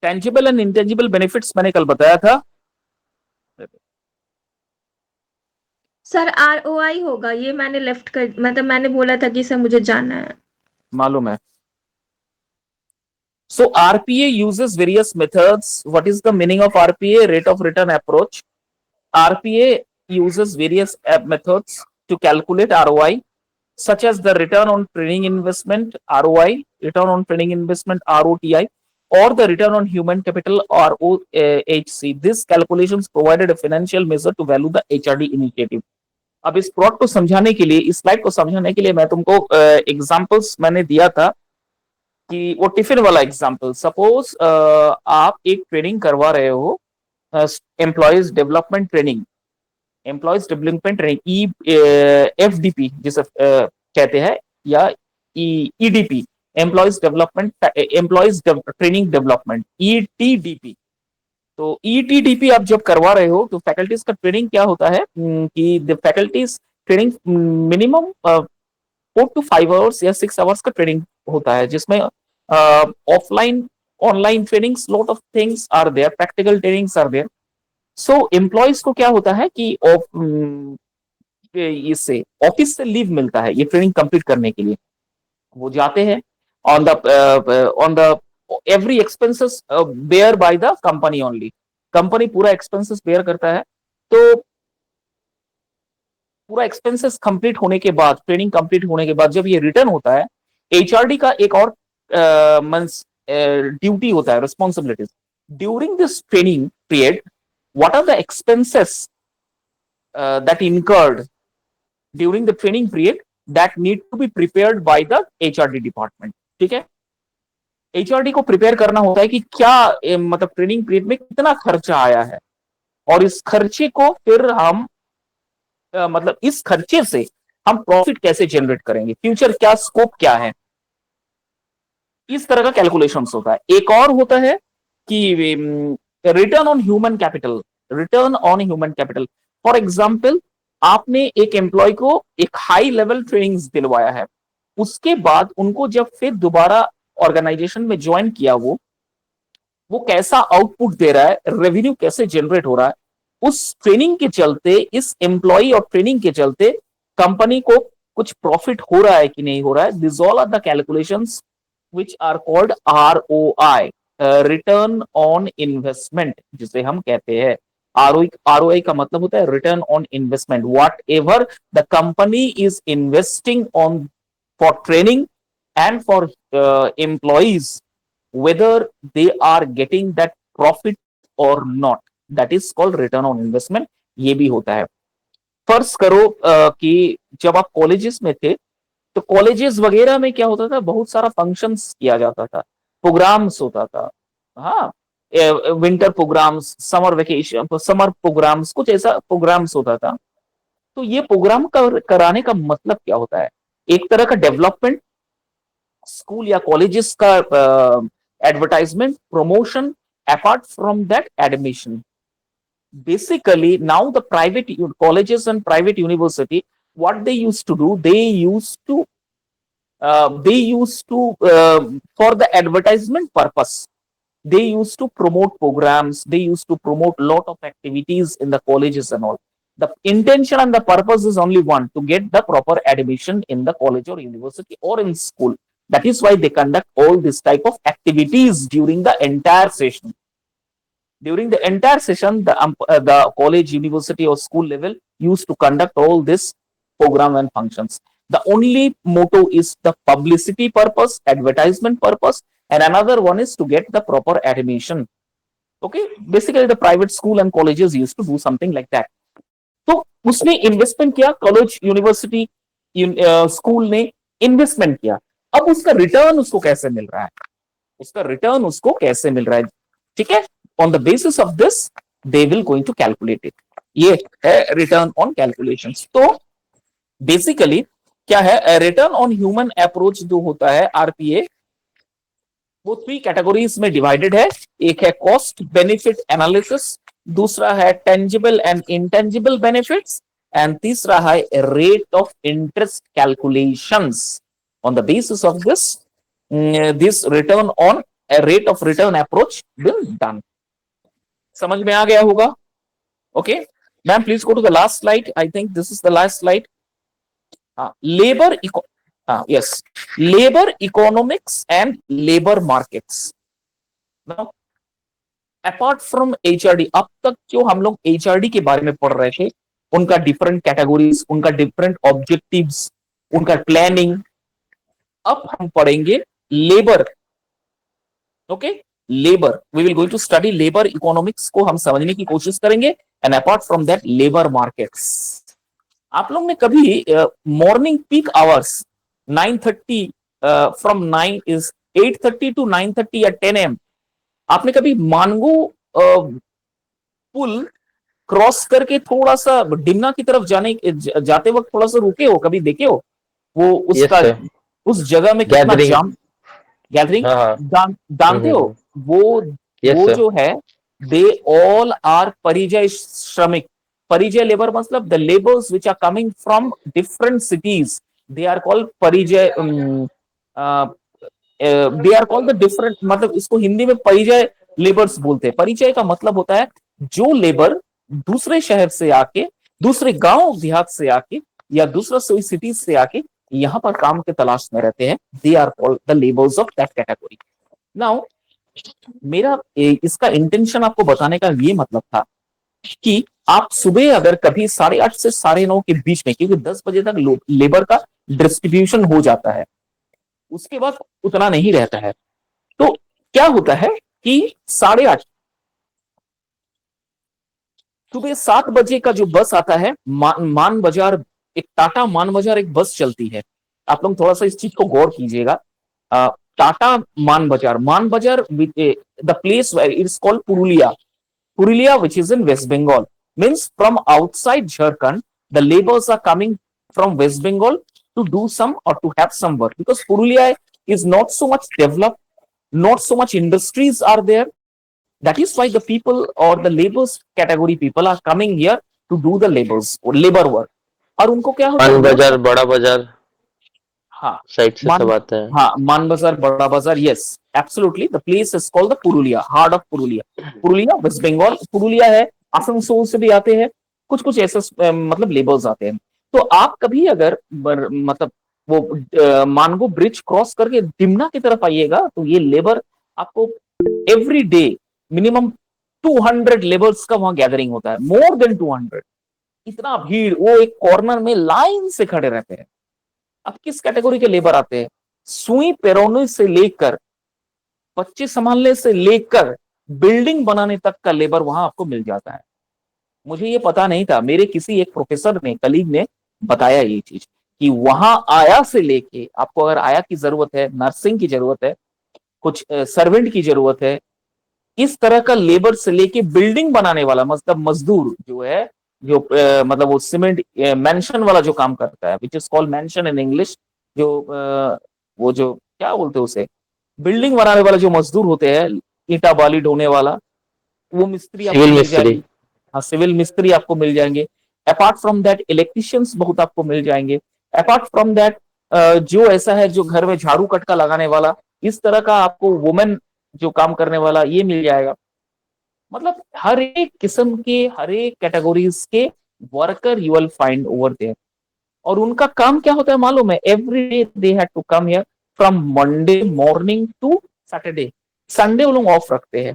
Tangible and intangible benefits मैंने कल बताया था। सर ROI होगा ये, मैंने लेफ्ट कर, मतलब मैंने बोला था कि सर मुझे जाना है। मालूम है। So RPA uses various methods. What is the meaning of RPA? Rate of return approach. RPA uses various methods to calculate ROI, such as the return on training investment ROI, return on training investment ROTI, or the return on human capital ROHC. These calculations provided a financial measure to value the HRD initiative. अब इस plot को समझाने के लिए, इस slide को समझाने के लिए मैं तुमको एग्जांपल्स मैंने दिया था कि वो टिफिन वाला एग्जांपल। सपोज आप एक ट्रेनिंग करवा रहे हो, employees development training, employees development training FDP जिसे कहते हैं, या EDP, employees development, employees training development, ETDP। तो ETDP आप जब करवा रहे हो तो फैकल्टीज का ट्रेनिंग क्या होता है कि the faculties training minimum 4 to 5 hours या 6 आवर्स का ट्रेनिंग होता है, जिसमें offline online trainings, lot of things are there, practical trainings are there. So employees को क्या होता है कि इससे ऑफिस से लीव मिलता है ये ट्रेनिंग कंप्लीट करने के लिए। वो जाते हैं on the every expenses bear by the company only, company पूरा एक्सपेंसेस बेयर करता है। तो पूरा एक्सपेंसेस कंप्लीट होने के बाद, ट्रेनिंग कंप्लीट होने के बाद जब ये रिटर्न होता है, HRD का एक और ड्यूटी होता है, responsibilities. During this training period, what are the expenses that incurred during the training period that need to be prepared by the HRD department. ठीक है, HRD को प्रिपेयर करना होता है कि क्या मतलब ट्रेनिंग पीरियड में कितना खर्चा आया है, और इस खर्चे को फिर हम मतलब इस खर्चे से हम प्रॉफिट कैसे जनरेट करेंगे, फ्यूचर क्या स्कोप क्या है, इस तरह का कैलकुलेशंस होता है। एक और होता है कि return on human capital, return on human capital. For example, आपने एक एम्प्लॉय को एक हाई लेवल ट्रेनिंग दिलवाया है, उसके बाद उनको जब फिर दोबारा ऑर्गेनाइजेशन में ज्वाइन किया, वो कैसा आउटपुट दे रहा है, रेवेन्यू कैसे जनरेट हो रहा है, उस ट्रेनिंग के चलते, इस एम्प्लॉय और ट्रेनिंग के चलते कंपनी को कुछ प्रॉफिट हो रहा है कि नहीं हो रहा है। This all are the calculations which are called ROI, return on investment जिसे हम कहते हैं। ROI का मतलब होता है return on investment, whatever the company is investing on for training and for employees, whether they are getting that profit or not, that is called return on investment। ये भी होता है। फर्ज करो कि जब आप कॉलेजेस में थे, तो कॉलेजेस वगैरह में क्या होता था, बहुत सारा फंक्शंस किया जाता था, प्रोग्राम्स होता था। हाँ, winter programmes, summer vacation, summer programmes, कुछ ऐसा प्रोग्राम्स होता था। तो ये प्रोग्राम कराने का मतलब क्या होता है, एक तरह का डेवलपमेंट, स्कूल या कॉलेजेस का advertisement, promotion, apart from that admission. Basically now the private colleges and private university, what they used to do, they used to for the advertisement purpose, they used to promote programs, they used to promote lot of activities in the colleges and all. The intention and the purpose is only one, to get the proper admission in the college or university or in school. That is why they conduct all this type of activities during the entire session. During the entire session, the college, university, or school level used to conduct all this program and functions. The only motto is the publicity purpose, advertisement purpose, and another one is to get the proper admission. Okay, basically the private school and colleges used to do something like that. तो उसने investment किया, college, university, school ने investment किया। अब उसका return उसको कैसे मिल रहा है, उसका रिटर्न उसको कैसे मिल रहा है, ठीक है। On the basis of this they will going to calculate it. ये है रिटर्न ऑन कैलकुलेशंस। तो बेसिकली क्या है, रिटर्न ऑन ह्यूमन अप्रोच जो होता है RPA, वो 3 कैटेगरीज में डिवाइडेड है। एक है कॉस्ट बेनिफिट एनालिसिस, दूसरा है tangible and intangible benefits, and तीसरा है rate of interest calculations. On the basis of this, this return on rate of return approach will done. समझ में आ गया होगा? Okay, ma'am, please go to the last slide. I think this is the last slide. Yes, labor economics and labor markets. Now, apart from HRD, अब तक जो हम लोग HRD के बारे में पढ़ रहे थे, उनका डिफरेंट कैटेगरीज, उनका डिफरेंट ऑब्जेक्टिव्स, उनका प्लानिंग, अब हम पढ़ेंगे labour. Okay, labour, we will going to study labour economics को हम समझने की कोशिश करेंगे, and apart from that labour markets. आप लोग ने कभी morning peak hours 9:30 from 9 is 8:30 to 9:30 या 10 AM, आपने कभी मानगो पुल क्रॉस करके थोड़ा सा डिमना की तरफ जाते वक्त थोड़ा सा रुके हो? कभी देखे हो वो उसका उस जगह में कितना जाम गैदरिंग जानते हो? वो जो है, दे ऑल आर परिजय श्रमिक. परिजय लेबर मतलब the labours which are coming from different cities, they are called परिजय. They are called the different, मतलब इसको हिंदी में परिचय लेबर्स बोलते हैं. परिचय का मतलब होता है जो लेबर दूसरे शहर से आके, दूसरे गांव देहात से आके या दूसरा कोई सिटीज से आके यहां पर काम के तलाश में रहते हैं, they are called the labours of that category. Now मेरा इसका इंटेंशन आपको बताने का ये मतलब था कि आप सुबह अगर कभी 8:30 से 9:30 के बीच में, क्योंकि 10 बजे तक लेबर का डिस्ट्रीब्यूशन हो जाता है, उसके बाद उतना नहीं रहता है, तो क्या होता है कि 8:30 सुबह 7 बजे का जो बस आता है, मान बाजार, एक टाटा मान बाजार एक बस चलती है. आप लोग थोड़ा सा इस चीज को गौर कीजिएगा. टाटा मान बाजार the place it's called Purulia which is in West Bengal. Means from outside Jharkhand, the laborers are coming from West Bengal to do some or to have some work, because Purulia is not so much developed, not so much industries are there. That is why the people or the laborers category people are coming here to do the labor work. और उनको क्या होता है, मान बाजार, बड़ा बाजार, हाँ, साइड से सब आते हैं. हाँ, मान बाजार, बड़ा बाजार, yes, absolutely. The place is called the Purulia, heart of Purulia West Bengal. Purulia है, आसनसोल से भी आते हैं कुछ ऐसे मतलब लेबर्स आते हैं. तो आप कभी अगर मतलब वो मानगो ब्रिज क्रॉस करके डिमना की तरफ आइएगा, तो ये लेबर आपको एवरी डे मिनिमम 200 लेबर्स का वहां गैदरिंग होता है, मोर देन 200. इतना भीड़, वो एक कॉर्नर में लाइन से खड़े रहते हैं. अब किस कैटेगरी के लेबर आते हैं? सुई पेरोने से लेकर, बच्चे संभालने से लेकर बिल्डिंग बनाने तक का लेबर वहां आपको मिल जाता है. मुझे ये पता नहीं था, मेरे किसी एक प्रोफेसर ने, कलीग ने बताया ये चीज कि वहां आया से लेके, आपको अगर आया की जरूरत है, नर्सिंग की जरूरत है, कुछ सर्वेंट की जरूरत है, इस तरह का लेबर से लेके बिल्डिंग बनाने वाला, मतलब मजदूर जो है, जो मतलब वो सीमेंट मेंशन वाला जो काम करता है, which is called mention in English, जो वो जो क्या बोलते हैं उसे, बिल्डिंग बनाने वाला जो मजदूर होते हैं, ईंटा बाली ढोने वाला, वो मिस्त्री आपको मिल जाएंगे. हाँ, सिविल मिस्त्री आपको मिल जाएंगे. अपार्ट फ्रॉम दैट इलेक्ट्रिशियंस बहुत आपको मिल जाएंगे. अपार्ट फ्रॉम दैट जो ऐसा है जो घर में झाड़ू कटका लगाने वाला, इस तरह का आपको वुमेन जो काम करने वाला, ये मिल जाएगा. मतलब हर एक किस्म के, हर एक कैटेगरीज के worker you will find over there. और उनका काम क्या होता है मालूम है? Every day they have to come here from Monday morning to Saturday. Sunday वो लोग ऑफ रखते हैं.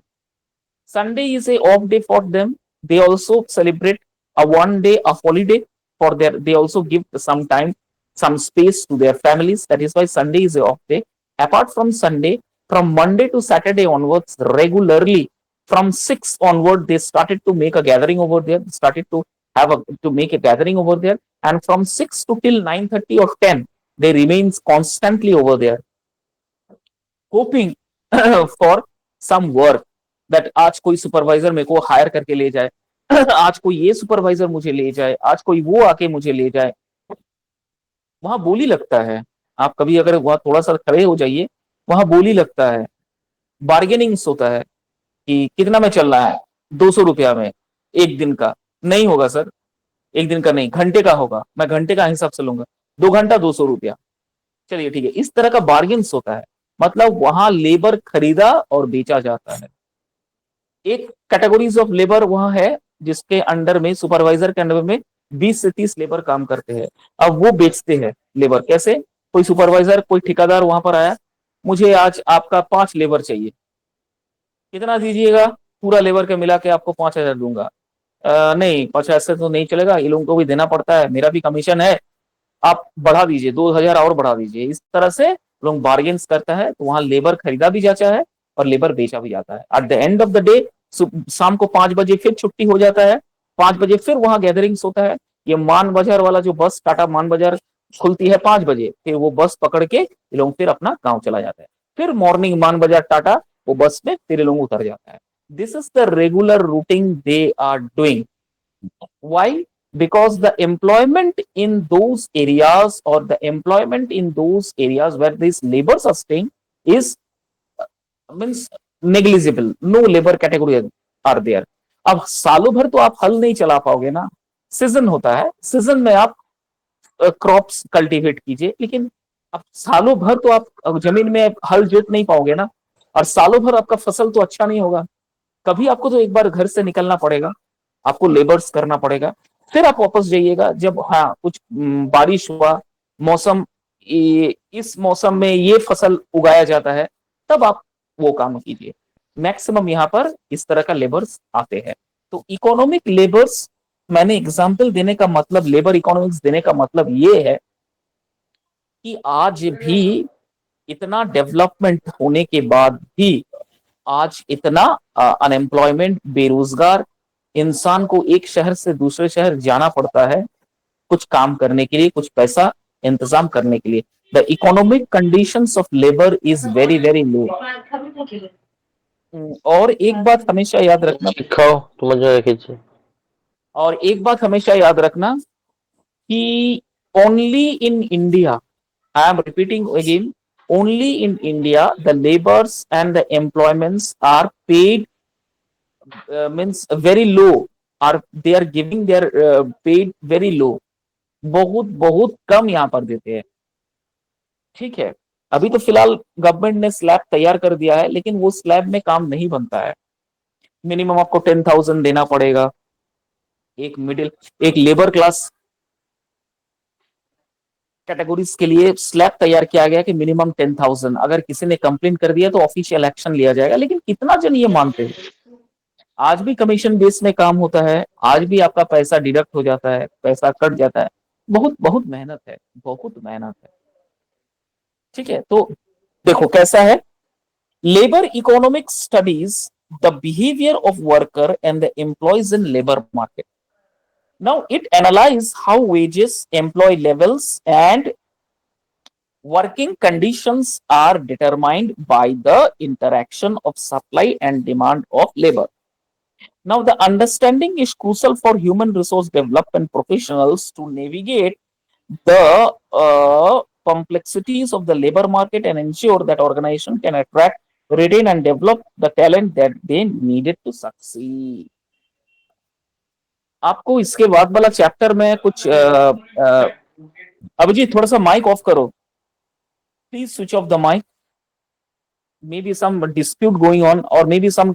Sunday is a off day for them. They also celebrate a one day of holiday for their, they also give some time, some space to their families. That is why Sunday is a off day. Apart from Sunday, from Monday to Saturday onwards, regularly from 6 onward, they started to make a gathering over there, started to make a gathering over there, and from 6 to till 9:30 or 10, they remains constantly over there, hoping for some work, that आज कोई supervisor मेरे को higher करके ले जाए, आज कोई ये सुपरवाइजर मुझे ले जाए, आज कोई वो आके मुझे ले जाए. वहां बोली लगता है, आप कभी अगर वहां थोड़ा सा खड़े हो जाइए, वहां बोली लगता है, बार्गेनिंग्स होता है कि कितना में चल रहा है, 200 रुपया में एक दिन का. नहीं होगा सर, एक दिन का नहीं, घंटे का होगा, मैं घंटे का हिसाब से लूंगा, 2 घंटा 200 रुपया. चलिए ठीक है, इस तरह का बार्गेन्स होता है. मतलब वहां लेबर खरीदा और बेचा जाता है। एक कैटेगरीज ऑफ लेबर वहां है जिसके अंडर में, सुपरवाइजर के अंडर में 20 से 30 लेबर काम करते हैं। अब वो बेचते हैं लेबर। कैसे? कोई सुपरवाइजर, कोई ठेकेदार वहां पर आया, मुझे आज आपका 5 लेबर चाहिए, कितना दीजिएगा? पूरा लेबर के मिला के आपको 5,000 दूंगा। नहीं, 50 से तो नहीं चलेगा, ये लोगों को भी देना पड़ता है, मेरा भी कमीशन है, आप बढ़ा दीजिए, 2,000 और बढ़ा दीजिए। इस तरह से लोग बार्गेन्स करता है, तो वहां लेबर खरीदा भी जाता है और लेबर बेचा भी जाता है। At the end of the day शाम को 5 बजे फिर छुट्टी हो जाता है, 5 बजे फिर वहां गैदरिंग्स होता है। ये मान बाजार वाला जो बस, टाटा मान बाजार खुलती है 5 बजे, फिर वो बस पकड़ के ये लोग फिर अपना गाँव चला जाता है। फिर मॉर्निंग मान बाजार टाटा, वो बस में फिर ये लोग उतर जाता है। This is the regular routing they are doing. Why? Because the employment in those areas, or the employment in those areas where these laborers are staying is means negligible. No labor category are there. अब सालों भर तो आप हल नहीं चला पाओगे ना, सीजन होता है, सीजन में आप क्रॉप्स कल्टीवेट कीजिए, लेकिन अब सालों भर तो आप जमीन में हल जोत नहीं पाओगे ना, और सालों भर आपका फसल तो अच्छा नहीं होगा। कभी आपको तो एक बार घर से निकलना पड़ेगा, आपको लेबर्स करना पड़ेगा, फिर आप वापस जाइएगा जब हाँ कुछ बारिश हुआ, मौसम इस मौसम में ये फसल उगाया जाता है, तब आप वो काम कीजिए। मैक्सिमम यहाँ पर इस तरह का लेबर्स आते हैं। तो इकोनॉमिक लेबर्स, मैंने एग्जाम्पल देने का मतलब, लेबर इकोनॉमिक्स देने का मतलब ये है कि आज भी इतना डेवलपमेंट होने के बाद भी आज इतना अनएम्प्लॉयमेंट, बेरोजगार इंसान को एक शहर से दूसरे शहर जाना पड़ता है कुछ काम करने के लिए, कुछ पैसा इंतजाम करने के लिए। The economic conditions of labour is very very low. और एक बात हमेशा याद रखना, सिखाओ तो मजा खींचे। और एक बात हमेशा याद रखना कि only in India, I am repeating again, only in India the labors and the employments are paid means very low, or they are giving their paid very low, बहुत बहुत कम यहाँ पर देते हैं। ठीक है, अभी तो फिलहाल गवर्नमेंट ने स्लैब तैयार कर दिया है, लेकिन वो स्लैब में काम नहीं बनता है। मिनिमम आपको 10,000 देना पड़ेगा। एक लेबर क्लास कैटेगरीज के लिए स्लैब तैयार किया गया कि मिनिमम 10,000, अगर किसी ने कंप्लेन कर दिया तो ऑफिशियल एक्शन लिया जाएगा। लेकिन कितना जन ये मानते हैं? आज भी कमीशन बेस में काम होता है, आज भी आपका पैसा डिडक्ट हो जाता है, पैसा कट जाता है, बहुत बहुत मेहनत है, बहुत मेहनत है। ठीक है, तो देखो कैसा है। Labour economics studies the behaviour of worker and the employees in labour market. Now it analyzes how wages, employee levels, and working conditions are determined by the interaction of supply and demand of labor. Now the understanding is crucial for human resource development professionals to navigate the complexities of the labor market and ensure that organization can attract, retain, and develop the talent that they needed to succeed. आपको इसके बाद वाला chapter में कुछ अभिजीत थोड़ा सा mic off करो please, switch off the mic, maybe some dispute going on और maybe some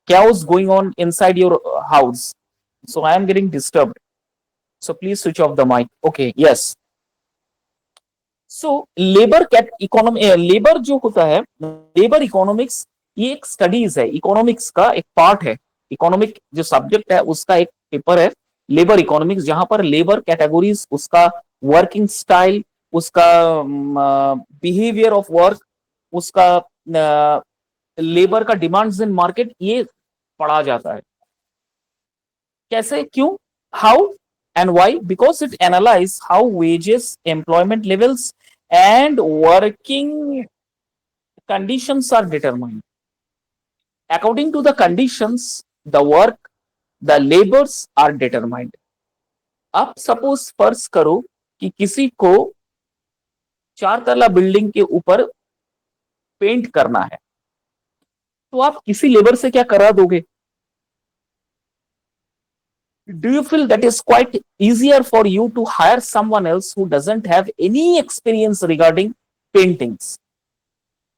chaos going on inside your house, so I am getting disturbed, so please switch off the mic. Okay, yes, so labor cat economy, labor जो होता है, labour economics, ये एक studies है, economics का एक part है। Economic जो सब्जेक्ट है उसका एक पेपर है लेबर इकोनॉमिक्स, जहां पर लेबर कैटेगरीज, उसका वर्किंग स्टाइल, उसका बिहेवियर ऑफ वर्क, उसका लेबर का डिमांड्स इन मार्केट, ये पढ़ा जाता है। कैसे, क्यों, how and why? Because it analyse how wages, employment levels and working conditions are determined. According to the conditions the work, the labours are determined. अब suppose फर्ज करो कि किसी को 4 तला बिल्डिंग के ऊपर पेंट करना है, तो आप किसी लेबर से क्या करा दोगे? Do you feel that is quite easier for you to hire someone else who doesn't have any experience regarding paintings?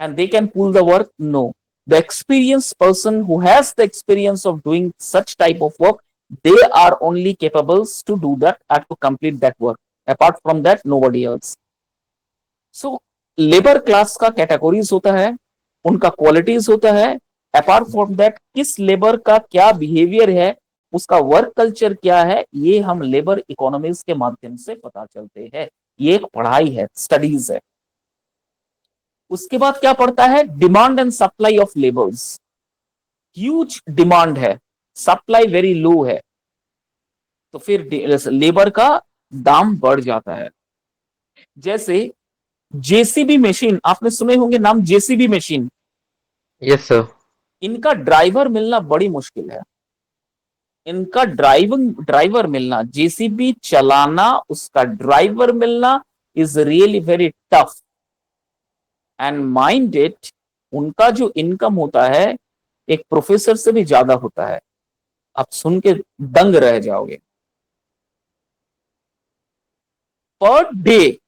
and they can pull the work? No. The experienced person who has the experience of doing such type of work, they are only capable to do that and to complete that work. Apart from that, nobody else. So labour class का categories होता है, उनका qualities होता है. Apart from that, किस labour का क्या behaviour है, उसका वर्क कल्चर क्या है, ये हम लेबर इकोनॉमिक्स के माध्यम से पता चलते हैं. ये एक पढ़ाई है, स्टडीज है. उसके बाद क्या पड़ता है? Demand and supply of labours. Huge demand है, सप्लाई वेरी लो है, तो फिर लेबर का दाम बढ़ जाता है. जैसे जेसीबी मशीन, आपने सुने होंगे नाम जेसीबी मशीन. Yes sir. इनका ड्राइवर मिलना बड़ी मुश्किल है. इनका ड्राइवर मिलना, जेसीबी चलाना, उसका ड्राइवर मिलना is really very tough. And mind it, उनका जो इनकम होता है एक प्रोफेसर से भी ज्यादा होता है. आप सुन के दंग रह जाओगे. Per day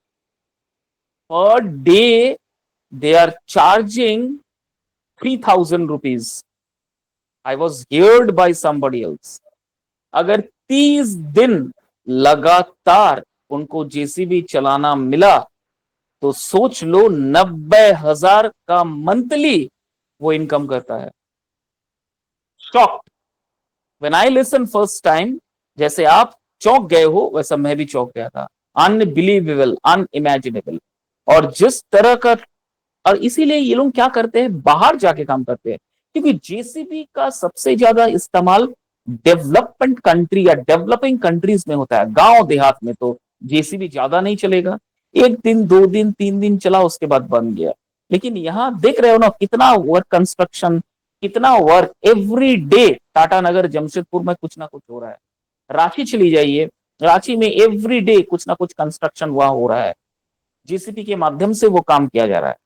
they are charging 3,000 rupees. I was heard by somebody else. अगर 30 दिन लगातार उनको जेसीबी चलाना मिला तो सोच लो 90,000 का मंथली वो इनकम करता है. Shocked when I listen first time. जैसे आप चौंक गए हो वैसा मैं भी चौंक गया था. Unbelievable, unimaginable. और जिस तरह का, और इसीलिए ये लोग क्या करते हैं, बाहर जाके काम करते हैं, क्योंकि जेसीबी का सबसे ज्यादा इस्तेमाल डेवलपमेंट कंट्री या डेवलपिंग कंट्रीज में होता है. गांव देहात में तो जेसीबी ज्यादा नहीं चलेगा, 1 दिन 2 दिन 3 दिन चला, उसके बाद बंद गया. लेकिन यहां देख रहे हो ना कितना वर्क, कंस्ट्रक्शन, कितना वर्क एवरी डे. टाटा नगर जमशेदपुर में कुछ ना कुछ हो रहा है. रांची चली जाइए, रांची में एवरी डे कुछ ना कुछ कंस्ट्रक्शन वहां हो रहा है. जेसीबी के माध्यम से वो काम किया जा रहा है.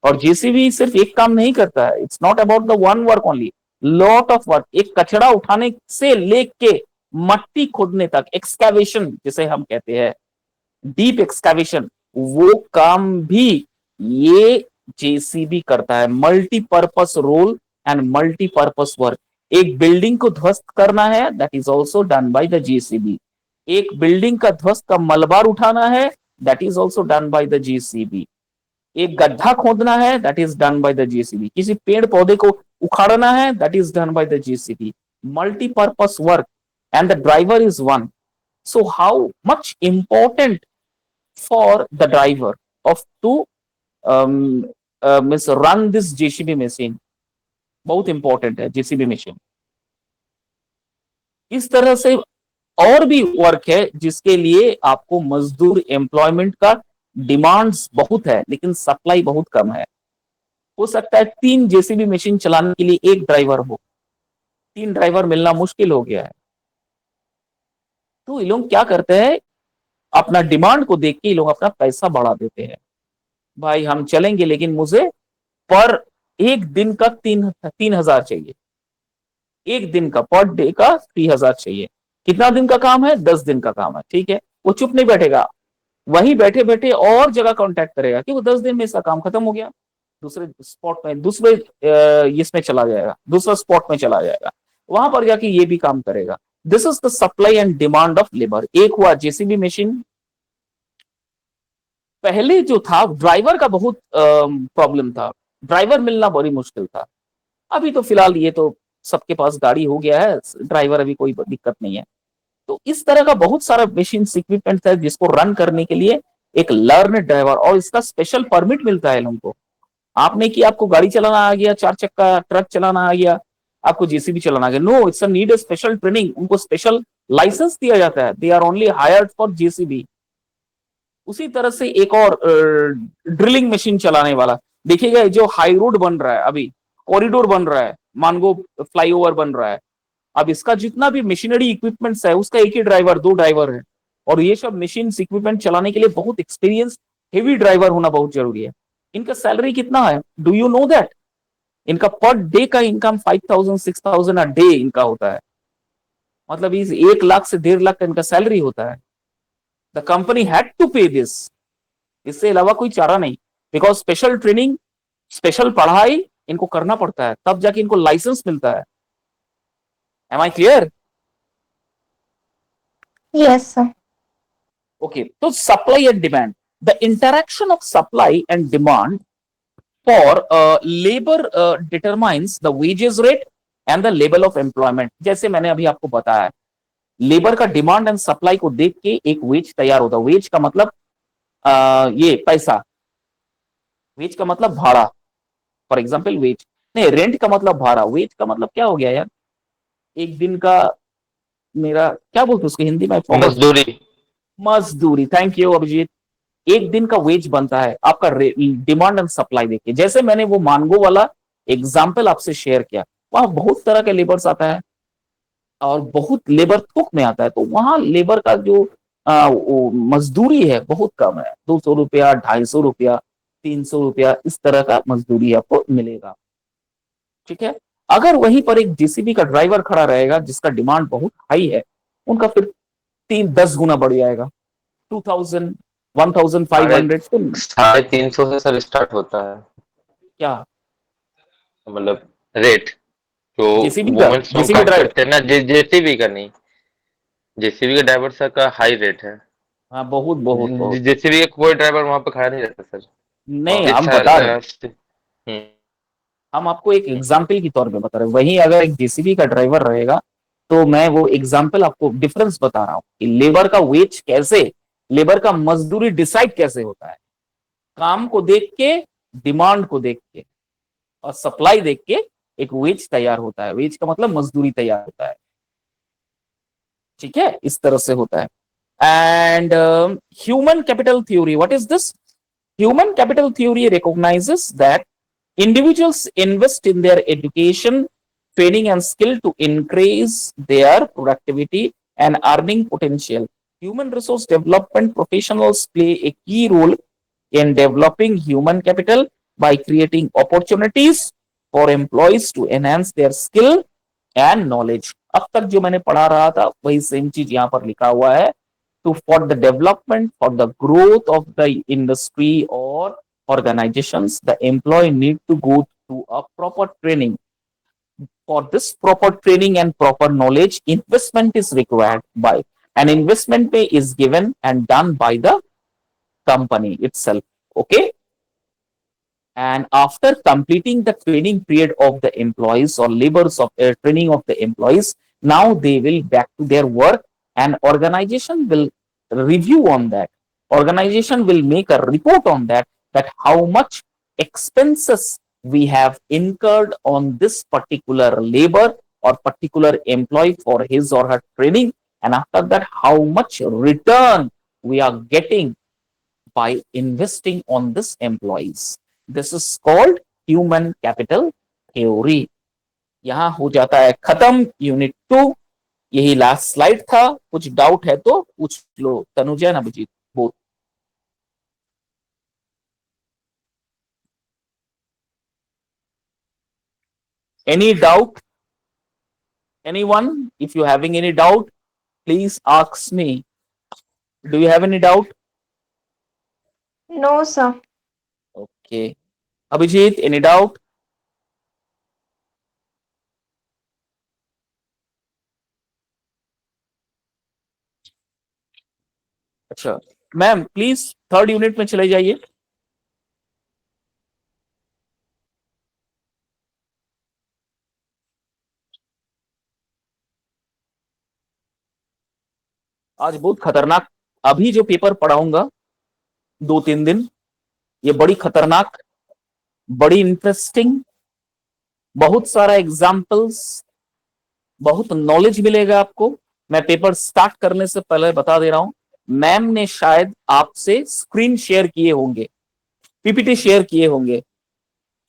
और जेसीबी सिर्फ एक काम नहीं करता है. It's not about the one work only, lot of work. एक कचरा उठाने से लेके मट्टी खोदने तक, एक्सकैवेशन जिसे हम कहते हैं, डीप एक्सकैवेशन, वो काम भी ये जेसीबी करता है. Multipurpose role and multipurpose work. एक बिल्डिंग को ध्वस्त करना है, that is also done by the JCB. एक बिल्डिंग का ध्वस्त का मलबा उठाना है, that is also done by the JCB. एक गड्ढा खोदना है, that is done by the JCB. किसी पेड़ पौधे को उखाड़ना है, that is done by the JCB. Multipurpose work and the driver is one. So how much important for the driver of to means run this JCB machine. बहुत important है JCB machine. इस तरह से और भी वर्क है जिसके लिए आपको मजदूर, एम्प्लॉयमेंट का डिमांड्स बहुत है लेकिन सप्लाई बहुत कम है. हो सकता है 3 जेसीबी मशीन चलाने के लिए एक ड्राइवर हो. 3 ड्राइवर मिलना मुश्किल हो गया है. तो ये लोग क्या करते हैं, अपना डिमांड को देख के ये लोग अपना पैसा बढ़ा देते हैं. भाई हम चलेंगे लेकिन मुझे पर एक दिन का 3,000 चाहिए. एक दिन का, पर डे का 3,000 चाहिए. कितना दिन का काम है? 10 दिन का काम है. ठीक है, वो चुप नहीं बैठेगा, वहीं बैठे बैठे और जगह कांटेक्ट करेगा कि वो 10 दिन में इसका काम खत्म हो गया, दूसरे स्पॉट में, दूसरे इसमें चला जाएगा, दूसरा स्पॉट में चला जाएगा, वहां पर जाके ये भी काम करेगा. This is the supply and demand of labour. एक हुआ जेसीबी मशीन. पहले जो था ड्राइवर का बहुत प्रॉब्लम था, ड्राइवर मिलना बड़ी मुश्किल था. अभी तो फिलहाल ये तो सबके पास गाड़ी हो गया है, ड्राइवर अभी कोई दिक्कत नहीं है. तो इस तरह का बहुत सारा मशीन इक्विपमेंट है जिसको रन करने के लिए एक लर्न ड्राइवर, और इसका स्पेशल परमिट मिलता है लोगों को. आपने कि आपको गाड़ी चलाना आ गया, 4 चक्का ट्रक चलाना आ गया, आपको जेसीबी चलाना आ गया. No, it's need a special training. उनको स्पेशल लाइसेंस दिया जाता है. They are only hired for JCB. उसी तरह से एक और ड्रिलिंग मशीन चलाने वाला देखिएगा. जो हाई रोड बन रहा है, अभी कॉरिडोर बन रहा है, मानगो फ्लाईओवर बन रहा है, अब इसका जितना भी मशीनरी इक्विपमेंट्स है उसका एक ही ड्राइवर, 2 ड्राइवर है. और ये सब मशीन इक्विपमेंट चलाने के लिए बहुत एक्सपीरियंस, हेवी ड्राइवर होना बहुत जरूरी है. इनका सैलरी कितना है? Do you know that? इनका पर डे का इनकम 5,000 6,000 अ डे इनका होता है. मतलब इस 1 लाख से 1.5 लाख का इनका सैलरी होता है. द कंपनी हैड टू पे दिस. इससे अलावा कोई चारा नहीं, बिकॉज स्पेशल ट्रेनिंग स्पेशल पढ़ाई इनको करना पड़ता है, तब जाके इनको लाइसेंस मिलता है। Am I clear? Yes sir. Okay, तो supply and demand, the interaction of supply and demand for labour determines the wages rate and the level of employment. जैसे मैंने अभी आपको बताया, लेबर का डिमांड एंड सप्लाई को देख के एक वेज तैयार होता है। वेज का मतलब ये पैसा, वेज का मतलब भाड़ा। फॉर एग्जाम्पल वेज, नहीं रेंट का मतलब भाड़ा, वेज का मतलब क्या हो गया यार, एक दिन का मेरा क्या बोलते हैं उसको हिंदी में, मजदूरी। मजदूरी। Thank you Abhijit. एक दिन का वेज बनता है आपका डिमांड एंड सप्लाई देखिए। जैसे मैंने वो मानगो वाला एग्जाम्पल आपसे शेयर किया, वहां बहुत तरह के लेबर्स आता है और बहुत लेबर थोक में आता है, तो वहां लेबर का जो वो मजदूरी है बहुत कम है, 200 रुपया, 250 रुपया, 300 रुपया, इस तरह का मजदूरी आपको मिलेगा। ठीक है, अगर वहीं पर एक जेसीबी का ड्राइवर खड़ा रहेगा जिसका डिमांड बहुत हाई है, उनका फिर 3-10 गुना बढ़ जाएगा, 2000, साढ़े 1500। 350 से सर स्टार्ट होता है, क्या? मतलब रेट जो जेसीबी का, वुमेन्स लोग जेसीबी काम ड्राइवर। करते हैं ना, जेसीबी का नहीं, जेसीबी के ड्राइवर सर का हाई रेट है। हाँ, बहुत बहुत बहुत। जेसीबी का कोई ड्राइवर वहां पे खड़ा नहीं रहता सर। नहीं, और हम अच्छा बता रहे हैं, हम्म, हम आपको एक एग्जाम्पल के तौर पे बता रहे हैं। वहीं अगर एक जेसीबी का ड्राइवर रहेगा, तो मैं वो एग्जाम्पल आपको डिफरेंस बता रहा हूँ कि लेबर का वेज कैसे, लेबर का मजदूरी डिसाइड कैसे होता है, काम को देख के, डिमांड को देख के और सप्लाई देख के एक वेज तैयार होता है। वेज का मतलब मजदूरी तैयार होता है। ठीक है, इस तरह से होता है। And human capital theory, what is this? Human capital theory recognizes that individuals invest in their education, training, and skill to increase their productivity and earning potential. Human resource development professionals play a key role in developing human capital by creating opportunities for employees to enhance their skill and knowledge. अब तक जो मैंने पढ़ा रहा था वही same चीज यहां पर लिखा हुआ है। To for the development, for the growth of the industry or organizations, the employee need to go through a proper training. For this proper training and proper knowledge, investment is required by, an investment pay is given and done by the company itself. Okay. And after completing the training period of the employees or labors of training of the employees, now they will back to their work, and organization will review on that. Organization will make a report on that, that how much expenses we have incurred on this particular labor or particular employee for his or her training, and after that how much return we are getting by investing on this employees. This is called human capital theory. यहां हो जाता है खत्म unit 2। यही last slide था, कुछ doubt है तो पूछ लो तनुजा ना Abhijit, both. Any doubt? Anyone? If you having any doubt, please ask me. Do you have any doubt? No sir. Okay. Abhijit, any doubt? अच्छा मैम, प्लीज थर्ड यूनिट में चले जाइए। आज बहुत खतरनाक, अभी जो पेपर पढ़ाऊंगा 2-3 दिन, ये बड़ी खतरनाक, बड़ी इंटरेस्टिंग, बहुत सारा एग्जाम्पल्स, बहुत नॉलेज मिलेगा आपको। मैं पेपर स्टार्ट करने से पहले बता दे रहा हूं, मैम ने शायद आपसे स्क्रीन शेयर किए होंगे, पीपीटी शेयर किए होंगे।